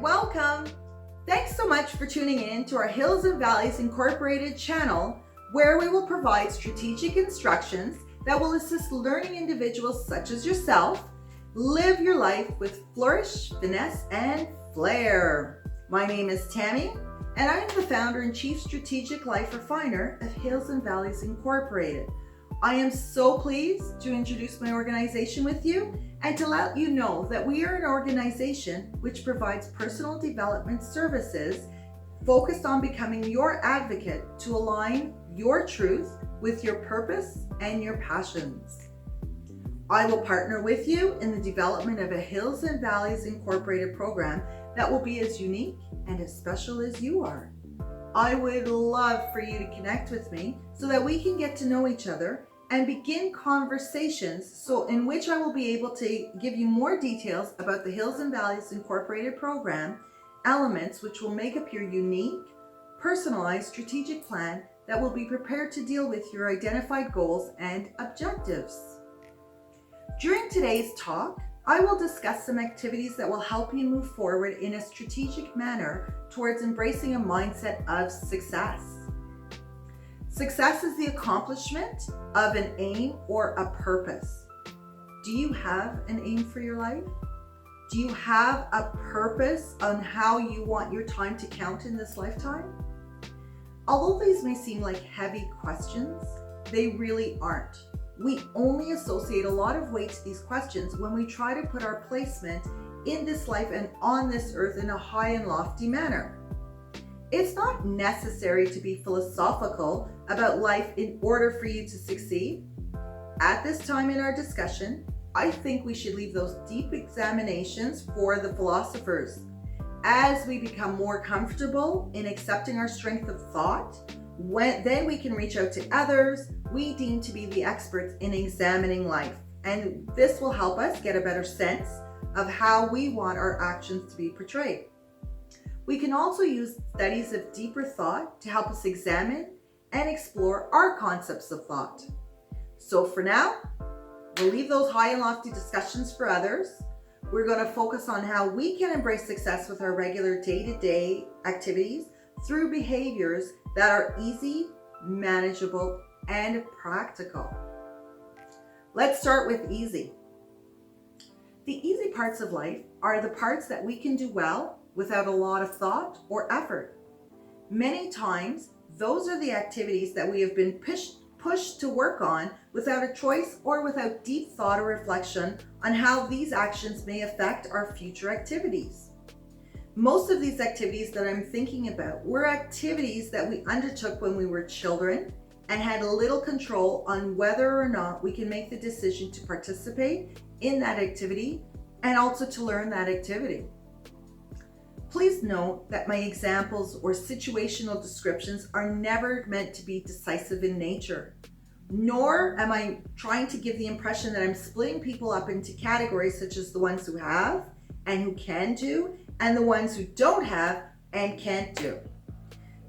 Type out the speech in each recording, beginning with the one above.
Welcome! Thanks so much for tuning in to our Hills and Valleys Incorporated channel, where we will provide strategic instructions that will assist learning individuals such as yourself live your life with flourish, finesse, and flair. My name is Tammy, and I am the founder and chief strategic life refiner of Hills and Valleys Incorporated. I am so pleased to introduce my organization with you and to let you know that we are an organization which provides personal development services focused on becoming your advocate to align your truth with your purpose and your passions. I will partner with you in the development of a Hills and Valleys Incorporated program that will be as unique and as special as you are. I would love for you to connect with me so that we can get to know each other and begin conversations in which I will be able to give you more details about the Hills and Valleys Incorporated program, elements which will make up your unique, personalized strategic plan that will be prepared to deal with your identified goals and objectives. During today's talk, I will discuss some activities that will help you move forward in a strategic manner towards embracing a mindset of success. Success is the accomplishment of an aim or a purpose. Do you have an aim for your life? Do you have a purpose on how you want your time to count in this lifetime? Although these may seem like heavy questions, they really aren't. We only associate a lot of weight to these questions when we try to put our placement in this life and on this earth in a high and lofty manner. It's not necessary to be philosophical about life in order for you to succeed. At this time in our discussion, I think we should leave those deep examinations for the philosophers. As we become more comfortable in accepting our strength of thought, then we can reach out to others we deem to be the experts in examining life. And this will help us get a better sense of how we want our actions to be portrayed. We can also use studies of deeper thought to help us examine and explore our concepts of thought. So for now, we'll leave those high and lofty discussions for others. We're going to focus on how we can embrace success with our regular day-to-day activities through behaviors that are easy, manageable, and practical. Let's start with easy. The easy parts of life are the parts that we can do well without a lot of thought or effort. Many times, those are the activities that we have been pushed to work on without a choice or without deep thought or reflection on how these actions may affect our future activities. Most of these activities that I'm thinking about were activities that we undertook when we were children and had little control on whether or not we can make the decision to participate in that activity and also to learn that activity. Please note that my examples or situational descriptions are never meant to be decisive in nature, nor am I trying to give the impression that I'm splitting people up into categories such as the ones who have and who can do, and the ones who don't have and can't do.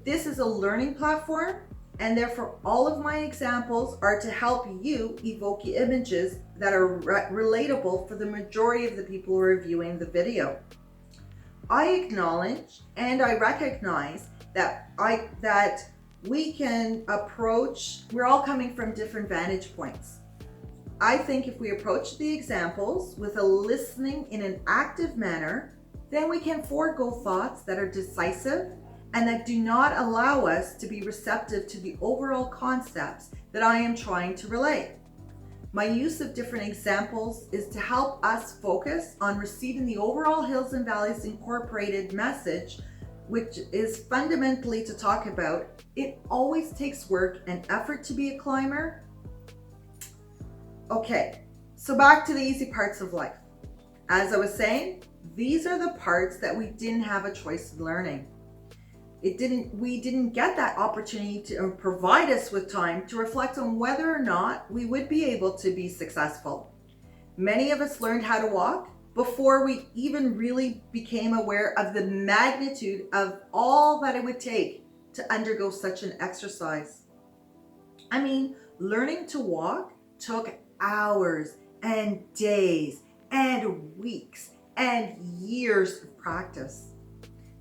This is a learning platform, and therefore all of my examples are to help you evoke images that are relatable for the majority of the people who are viewing the video. I acknowledge and I recognize that we can approach, we're all coming from different vantage points. I think if we approach the examples with a listening in an active manner, then we can forego thoughts that are decisive and that do not allow us to be receptive to the overall concepts that I am trying to relay. My use of different examples is to help us focus on receiving the overall Hills and Valleys Incorporated message, which is fundamentally to talk about it always takes work and effort to be a climber. Okay, so back to the easy parts of life. As I was saying, these are the parts that we didn't have a choice in learning. We didn't get that opportunity to provide us with time to reflect on whether or not we would be able to be successful. Many of us learned how to walk before we even really became aware of the magnitude of all that it would take to undergo such an exercise. I mean, learning to walk took hours and days and weeks and years of practice.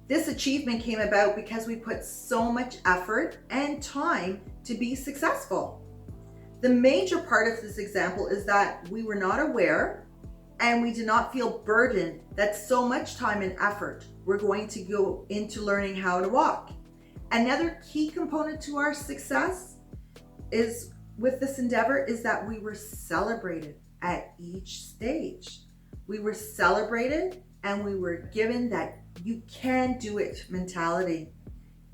This achievement came about because we put so much effort and time to be successful. The major part of this example is that we were not aware and we did not feel burdened that so much time and effort were going to go into learning how to walk. Another key component to our success is with this endeavor is that we were celebrated at each stage. We were celebrated and we were given that you can do it mentality.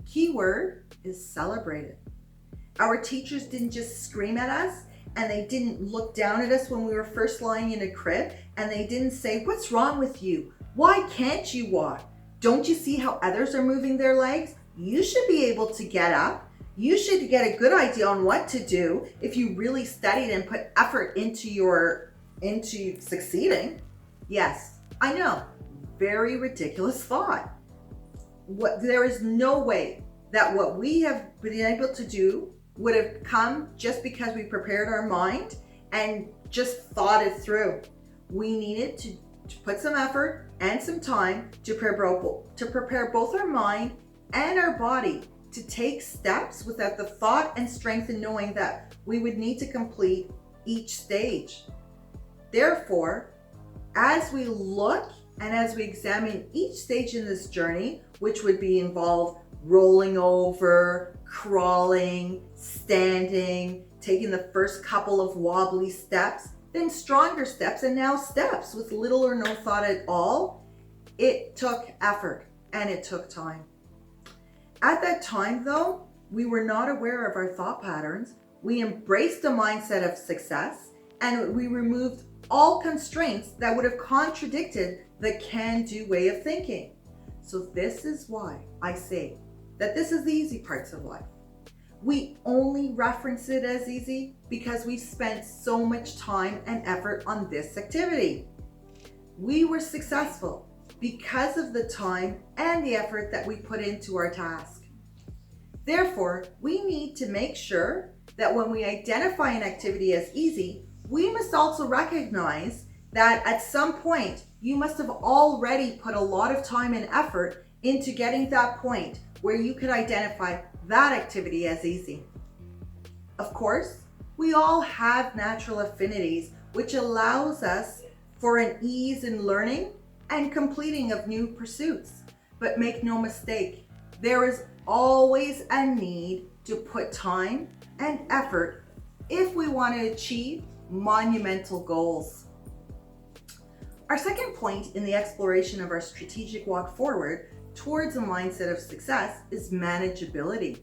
Keyword is celebrated. Our teachers didn't just scream at us and they didn't look down at us when we were first lying in a crib and they didn't say, "What's wrong with you? Why can't you walk? Don't you see how others are moving their legs? You should be able to get up. You should get a good idea on what to do if you really studied and put effort into succeeding." Yes, I know, very ridiculous thought. There is no way that what we have been able to do would have come just because we prepared our mind and just thought it through. We needed to put some effort and some time to prepare both our mind and our body to take steps without the thought and strength in knowing that we would need to complete each stage. Therefore, as we look and as we examine each stage in this journey, which would involve rolling over, crawling, standing, taking the first couple of wobbly steps, then stronger steps, and now steps with little or no thought at all, it took effort and it took time. At that time, though, we were not aware of our thought patterns. We embraced a mindset of success and we removed all constraints that would have contradicted the can-do way of thinking. So this is why I say that this is the easy parts of life. We only reference it as easy because we spent so much time and effort on this activity. We were successful because of the time and the effort that we put into our task. Therefore, we need to make sure that when we identify an activity as easy, we must also recognize that at some point, you must have already put a lot of time and effort into getting to that point where you could identify that activity as easy. Of course, we all have natural affinities, which allows us for an ease in learning and completing of new pursuits. But make no mistake, there is always a need to put time and effort if we want to achieve monumental goals. Our second point in the exploration of our strategic walk forward towards a mindset of success is manageability.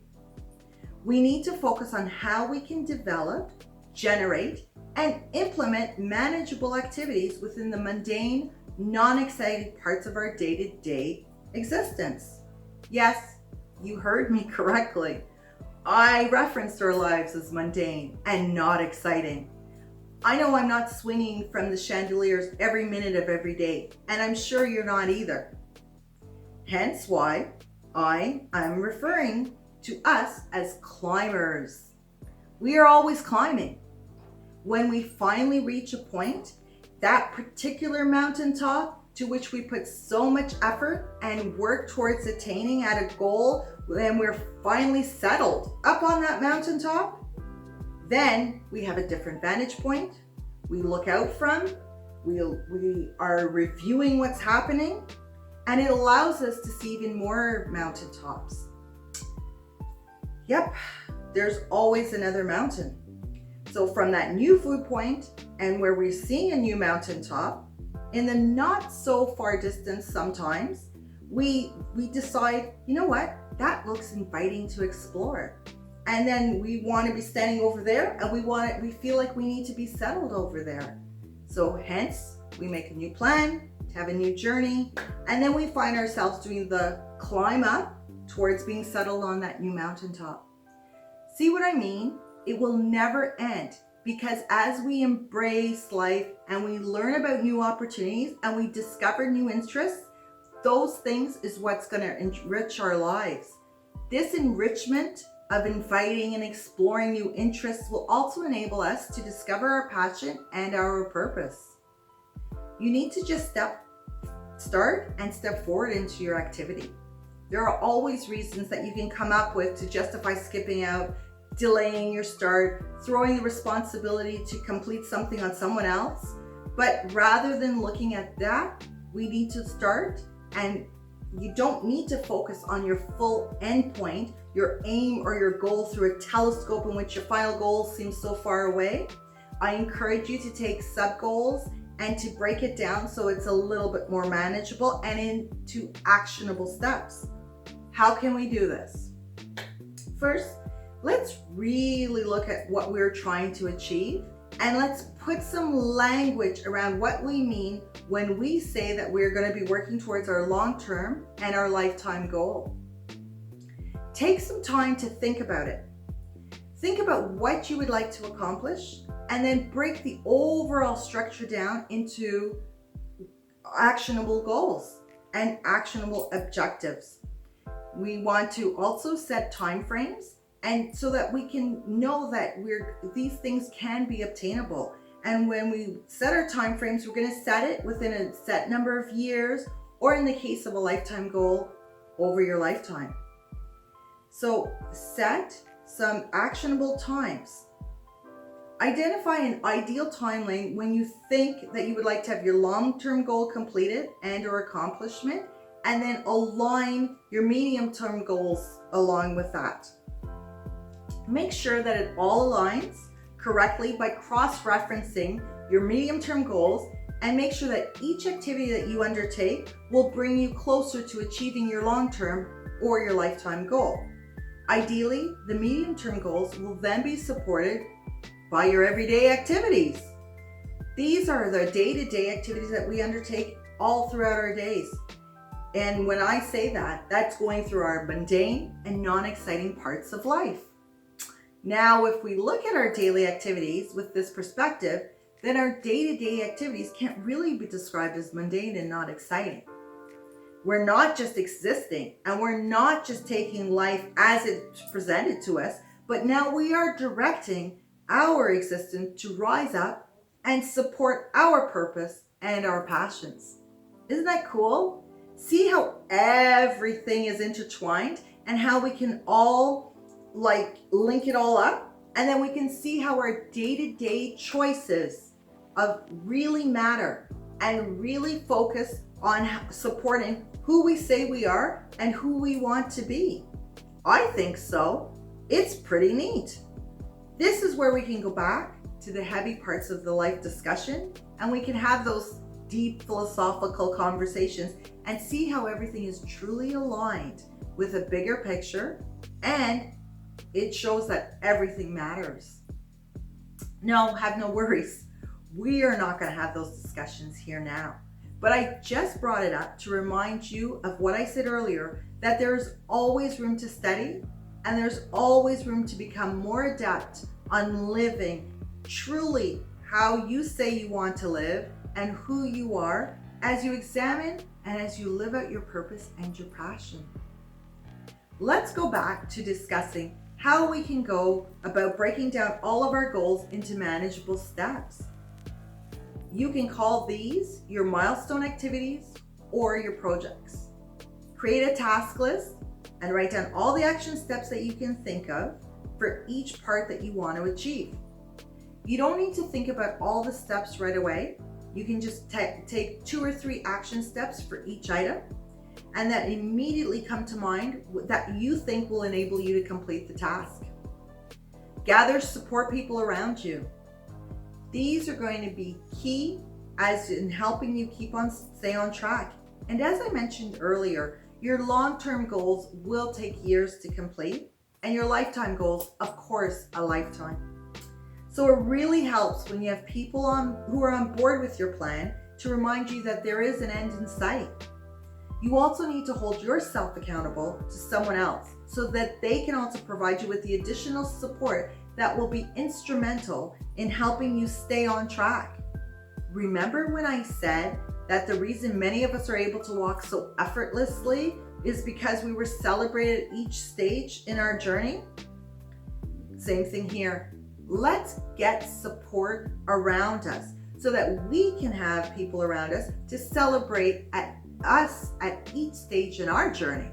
We need to focus on how we can develop, generate, and implement manageable activities within the mundane, non-exciting parts of our day-to-day existence. Yes, you heard me correctly. I referenced our lives as mundane and not exciting. I know I'm not swinging from the chandeliers every minute of every day, and I'm sure you're not either. Hence why I am referring to us as climbers. We are always climbing. When we finally reach a point, that particular mountaintop to which we put so much effort and work towards attaining at a goal, and we're finally settled up on that mountaintop, then we have a different vantage point. We look out from, we are reviewing what's happening, and it allows us to see even more mountaintops. Yep, there's always another mountain. So from that new viewpoint and where we're seeing a new mountaintop, in the not so far distance sometimes, we decide, you know what, that looks inviting to explore. And then we want to be standing over there and we feel like we need to be settled over there. So hence, we make a new plan, to have a new journey, and then we find ourselves doing the climb up towards being settled on that new mountaintop. See what I mean? It will never end, because as we embrace life and we learn about new opportunities and we discover new interests, those things is what's going to enrich our lives. This enrichment of inviting and exploring new interests will also enable us to discover our passion and our purpose. You need to just step start and step forward into your activity. There are always reasons that you can come up with to justify skipping out, delaying your start, throwing the responsibility to complete something on someone else. But rather than looking at that, we need to start, and you don't need to focus on your full endpoint, your aim or your goal through a telescope in which your final goal seems so far away. I encourage you to take sub-goals and to break it down so it's a little bit more manageable and into actionable steps. How can we do this? First, let's really look at what we're trying to achieve, and let's put some language around what we mean when we say that we're going to be working towards our long-term and our lifetime goal. Take some time to think about it. Think about what you would like to accomplish, and then break the overall structure down into actionable goals and actionable objectives. We want to also set time frames, and so that we can know that these things can be obtainable. And when we set our time frames, we're going to set it within a set number of years, or in the case of a lifetime goal, over your lifetime. So set some actionable times. Identify an ideal timeline when you think that you would like to have your long-term goal completed and or accomplishment, and then align your medium-term goals along with that. Make sure that it all aligns correctly by cross-referencing your medium-term goals, and make sure that each activity that you undertake will bring you closer to achieving your long-term or your lifetime goal. Ideally, the medium-term goals will then be supported by your everyday activities. These are the day-to-day activities that we undertake all throughout our days. And when I say that, that's going through our mundane and non-exciting parts of life. Now, if we look at our daily activities with this perspective, then our day-to-day activities can't really be described as mundane and not exciting. We're not just existing, and we're not just taking life as it's presented to us, but now we are directing our existence to rise up and support our purpose and our passions. Isn't that cool? See how everything is intertwined and how we can all link it all up, and then we can see how our day-to-day choices really matter and really focus on supporting who we say we are and who we want to be. I think so. It's pretty neat. This is where we can go back to the heavy parts of the life discussion, and we can have those deep philosophical conversations and see how everything is truly aligned with a bigger picture, and it shows that everything matters. No, have no worries. We are not going to have those discussions here now. But I just brought it up to remind you of what I said earlier, that there's always room to study, and there's always room to become more adept on living truly how you say you want to live and who you are as you examine and as you live out your purpose and your passion. Let's go back to discussing how we can go about breaking down all of our goals into manageable steps. You can call these your milestone activities or your projects. Create a task list and write down all the action steps that you can think of for each part that you want to achieve. You don't need to think about all the steps right away. You can just take 2 or 3 action steps for each item, and that immediately come to mind that you think will enable you to complete the task. Gather support people around you. These are going to be key as in helping you stay on track. And as I mentioned earlier, your long-term goals will take years to complete, and your lifetime goals, of course, a lifetime. So it really helps when you have people who are on board with your plan to remind you that there is an end in sight. You also need to hold yourself accountable to someone else so that they can also provide you with the additional support that will be instrumental in helping you stay on track. Remember when I said that the reason many of us are able to walk so effortlessly is because we were celebrated at each stage in our journey? Same thing here. Let's get support around us so that we can have people around us to celebrate at us at each stage in our journey.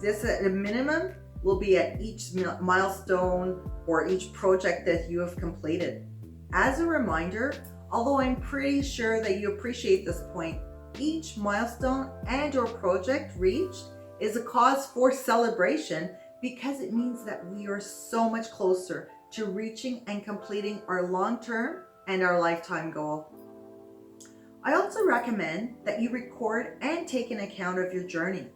This at a minimum will be at each milestone or each project that you have completed. As a reminder, although I'm pretty sure that you appreciate this point, each milestone and or project reached is a cause for celebration because it means that we are so much closer to reaching and completing our long-term and our lifetime goal. I also recommend that you record and take an account of your journey.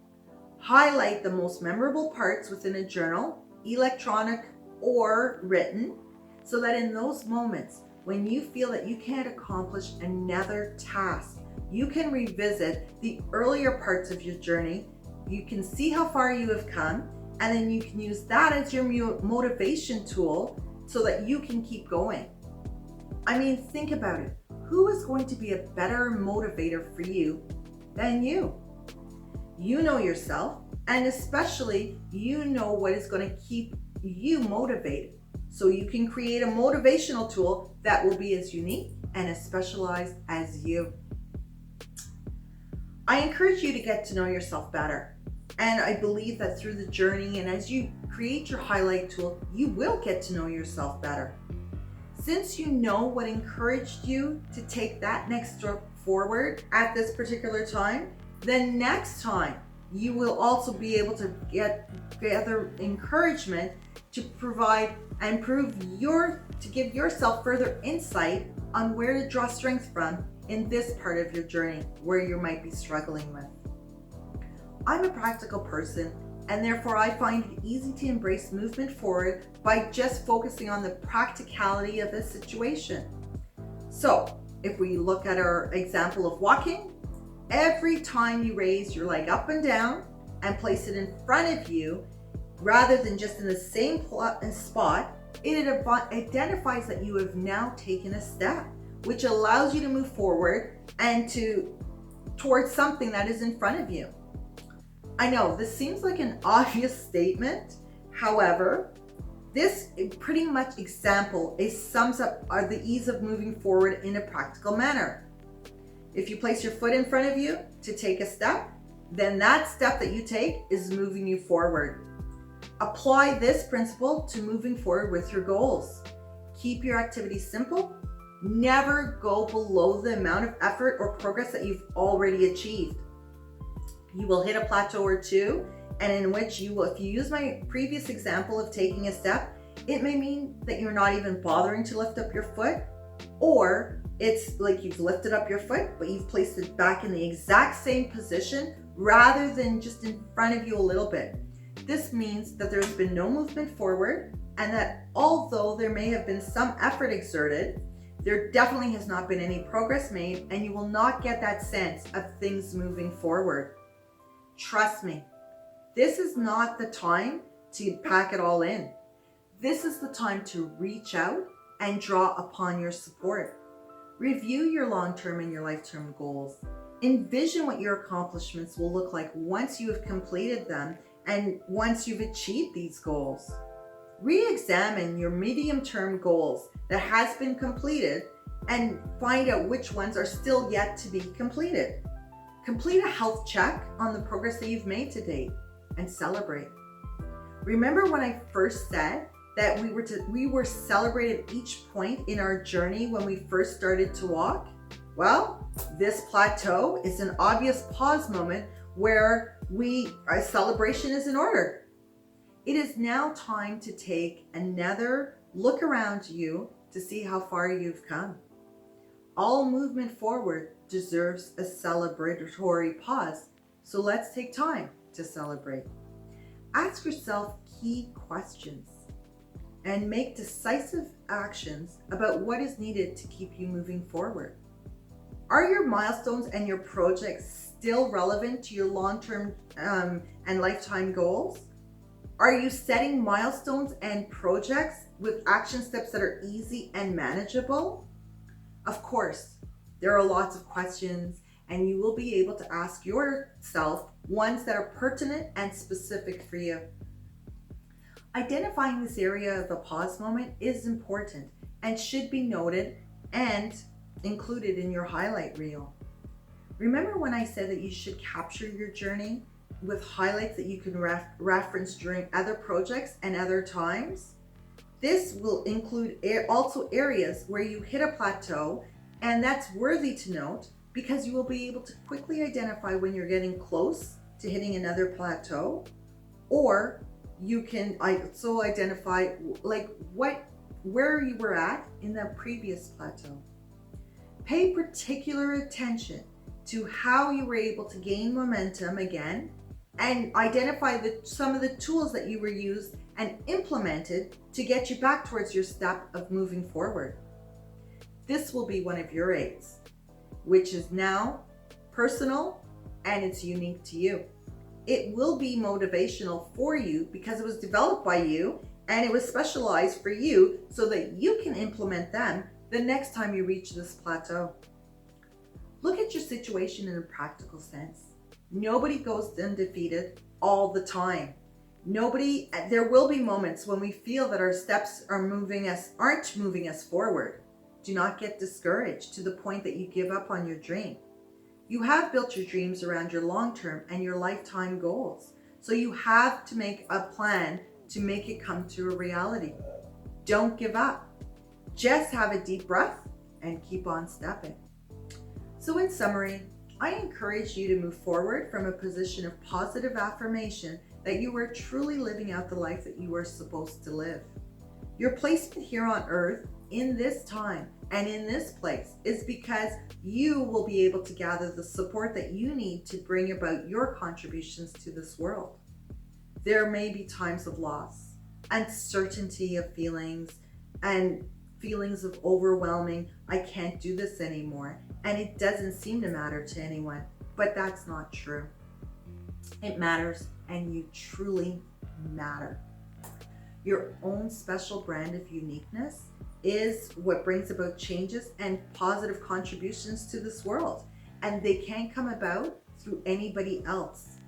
Highlight the most memorable parts within a journal, electronic or written, so that in those moments when you feel that you can't accomplish another task, you can revisit the earlier parts of your journey. You can see how far you have come, and then you can use that as your motivation tool so that you can keep going. I mean, think about it. Who is going to be a better motivator for you than you? You know yourself, and especially you know what is going to keep you motivated. So you can create a motivational tool that will be as unique and as specialized as you. I encourage you to get to know yourself better. And I believe that through the journey and as you create your highlight tool, you will get to know yourself better. Since you know what encouraged you to take that next step forward at this particular time, then next time you will also be able to gather encouragement to provide and to give yourself further insight on where to draw strength from in this part of your journey where you might be struggling with. I'm a practical person, and therefore I find it easy to embrace movement forward by just focusing on the practicality of a situation. So if we look at our example of walking, every time you raise your leg up and down and place it in front of you, rather than just in the same spot, it identifies that you have now taken a step, which allows you to move forward and towards something that is in front of you. I know this seems like an obvious statement. However, this pretty much example sums up the ease of moving forward in a practical manner. If you place your foot in front of you to take a step, then that step that you take is moving you forward. Apply this principle to moving forward with your goals. Keep your activities simple. Never go below the amount of effort or progress that you've already achieved. You will hit a plateau or two, and in which you will, if you use my previous example of taking a step, it may mean that you're not even bothering to lift up your foot, or it's like you've lifted up your foot, but you've placed it back in the exact same position rather than just in front of you a little bit. This means that there's been no movement forward, and that although there may have been some effort exerted, there definitely has not been any progress made, and you will not get that sense of things moving forward. Trust me, this is not the time to pack it all in. This is the time to reach out and draw upon your support. Review your long-term and your lifetime goals. Envision what your accomplishments will look like once you have completed them and once you've achieved these goals. Re-examine your medium-term goals that has been completed and find out which ones are still yet to be completed. Complete a health check on the progress that you've made to date and celebrate. Remember when I first said that we were celebrated each point in our journey when we first started to walk? Well, this plateau is an obvious pause moment where our celebration is in order. It is now time to take another look around you to see how far you've come. All movement forward deserves a celebratory pause, so let's take time to celebrate. Ask yourself key questions and make decisive actions about what is needed to keep you moving forward. Are your milestones and your projects still relevant to your long-term and lifetime goals? Are you setting milestones and projects with action steps that are easy and manageable? Of course, there are lots of questions, and you will be able to ask yourself ones that are pertinent and specific for you. Identifying this area of a pause moment is important and should be noted and included in your highlight reel. Remember when I said that you should capture your journey with highlights that you can reference during other projects and other times? This will include also areas where you hit a plateau, and that's worthy to note because you will be able to quickly identify when you're getting close to hitting another plateau, or you can also identify where you were at in the previous plateau. Pay particular attention to how you were able to gain momentum again, and identify some of the tools that you were used and implemented to get you back towards your step of moving forward. This will be one of your aids, which is now personal and it's unique to you. It will be motivational for you because it was developed by you and it was specialized for you so that you can implement them the next time you reach this plateau. Look at your situation in a practical sense. Nobody goes undefeated all the time. There will be moments when we feel that our steps aren't moving us forward. Do not get discouraged to the point that you give up on your dream. You have built your dreams around your long-term and your lifetime goals. So you have to make a plan to make it come to a reality. Don't give up. Just have a deep breath and keep on stepping. So in summary, I encourage you to move forward from a position of positive affirmation that you are truly living out the life that you are supposed to live. Your placement here on earth in this time and in this place is because you will be able to gather the support that you need to bring about your contributions to this world. There may be times of loss, uncertainty of feelings, and feelings of overwhelming, I can't do this anymore, and it doesn't seem to matter to anyone, but that's not true. It matters, and you truly matter. Your own special brand of uniqueness is what brings about changes and positive contributions to this world, and they can't come about through anybody else.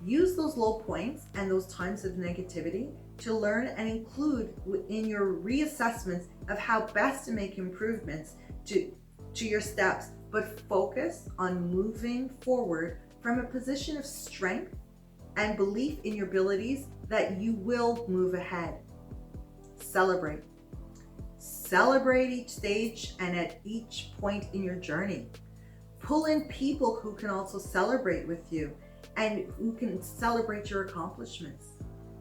Use those low points and those times of negativity to learn and include in your reassessments of how best to make improvements to your steps, but focus on moving forward from a position of strength and belief in your abilities that you will move ahead. Celebrate. Celebrate each stage and at each point in your journey. Pull in people who can also celebrate with you and who can celebrate your accomplishments.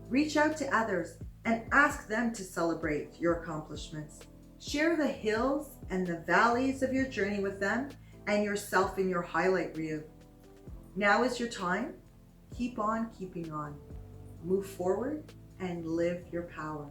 Reach out to others and ask them to celebrate your accomplishments. Share the hills and the valleys of your journey with them and yourself in your highlight reel. Now is your time. Keep on keeping on. Move forward and live your power.